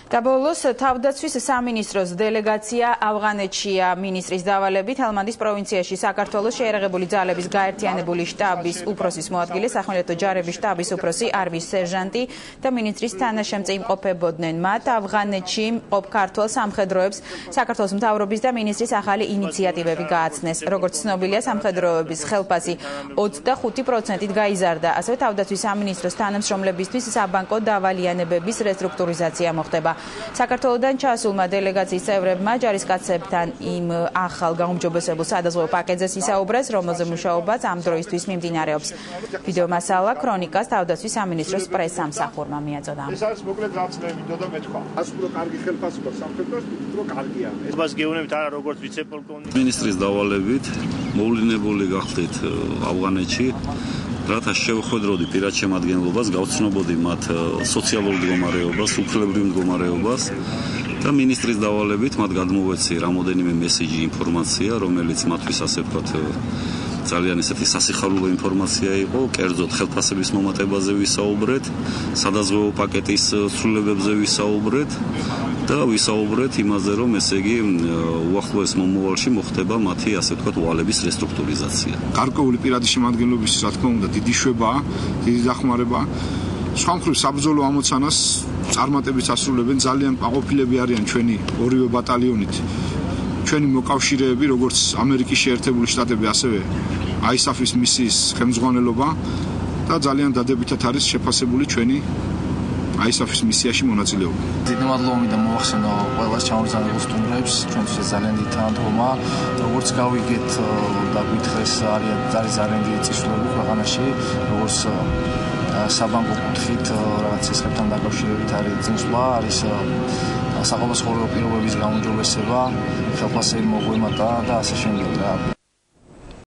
Daboulos თავდაცვის სამინისტროს დელეგაცია ავღანეთშია მინისტრის დავალებით ჰელმანდის პროვინციაში საქართველოს შეერაღებული ძალების გაერთიანებული შტაბის უფროსის მოადგილე სახმელეთო ჯარების შტაბის უფროსი არმიის სერჟანტი და მინისტრის თანაშემწე იმყოფებოდნენ. მათ ავღანეთში მყოფ ქართველ სამხედროებს საქართველოს მთავრობის და მინისტრის ახალი ინიციატივები გააცნეს. როგორც ცნობილია, სამხედროების ხელფასი 25%-ით გაიზარდა. ასევე თავდაცვის სამინისტროს თანამშრომლებისთვის საბანკო დავალიანებების რესტრუქტურიზაცია მოხდება. საქართველოდან ჩასულმა დელეგაციის წევრებმა ჯარისკაცებთან იმ ახალ გაუმჯობესებულ სადაზღვევო პაკეტზე ისაუბრეს, რომელზე მუშაობაც ამ დროისთვის მიმდინარეობს. ვიდეო მასალა ქრონიკას თავდაცვის სამინისტროს პრესსამსახურმა მიაწოდა. ეს არის მოკლედ რაც მე მინდოდა მეთქვა. ას უფრო კარგი ხელფასი აქვს სამხედროს, უფრო კარგია. ეს გეუბნებით არა როგორც ვიცე-პოლკოვნიკი. მინისტრის დავალებით მოვლენებული გახდით ავღანეთში. რათა შევხვედროდი პირად შემადგენლობას, გავცნობოდი მათ სოციალურ მდგომარეობას, უფლებრივ მდგომარეობას და მინისტრის დავალებით მათ გადმოვეცი რამოდენიმე მესიჯი ინფორმაცია, რომელიც მათთვის ასე ვთქვათ ძალიან ესეთი სასიხარულო ინფორმაცია იყო, კერძოდ ხელფასების მომატებაზე ვისაუბრეთ, სადაზღვევო პაკეტის ცვლილებებზე ვისაუბრეთ და ვისაუბრეთ იმაზე, რომ ესე იგი უახლოეს მომავალში მოხდება მათი ასე ვთქვათ ვალების რესტრუქტურიზაცია. გარკვეული პირადი შემადგენლობის რა თქმა უნდა დიდი შვებაა, დიდი დახმარება. სხვა მხრივ საბრძოლო ამოცანას წარმატებით ასრულებენ ძალიან აყოფილები არიან ჩვენი ორივე ბატალიონით. ჩვენი მოკავშირეები, როგორც ამერიკის შეერთებული შტატები, ასევე ISAF-ის მისიის ხელმძღვანელობა და ძალიან დადებითად არის შეფასებული ჩვენი ISAF-ის მისიაში მონაწილეობა. დიდი მადლობა მინდა მოახსენო ყველას ჩამოყალიბებულ სტუმრებს, ჩვენთვის ძალიან დიდი თანადგომა. როგორც გავიგეთ და გითხრეს, არის ძალიან დიდი წინსვლები ქვეყანაში, როგორც საბანკო კუთხით, რაღაც სისხლებთან დაკავშირებით არის წინსვლა, არის საყოველთაო პირობების გაუმჯობესება, ხელფასები მოგვემატა და ასე შემდეგ.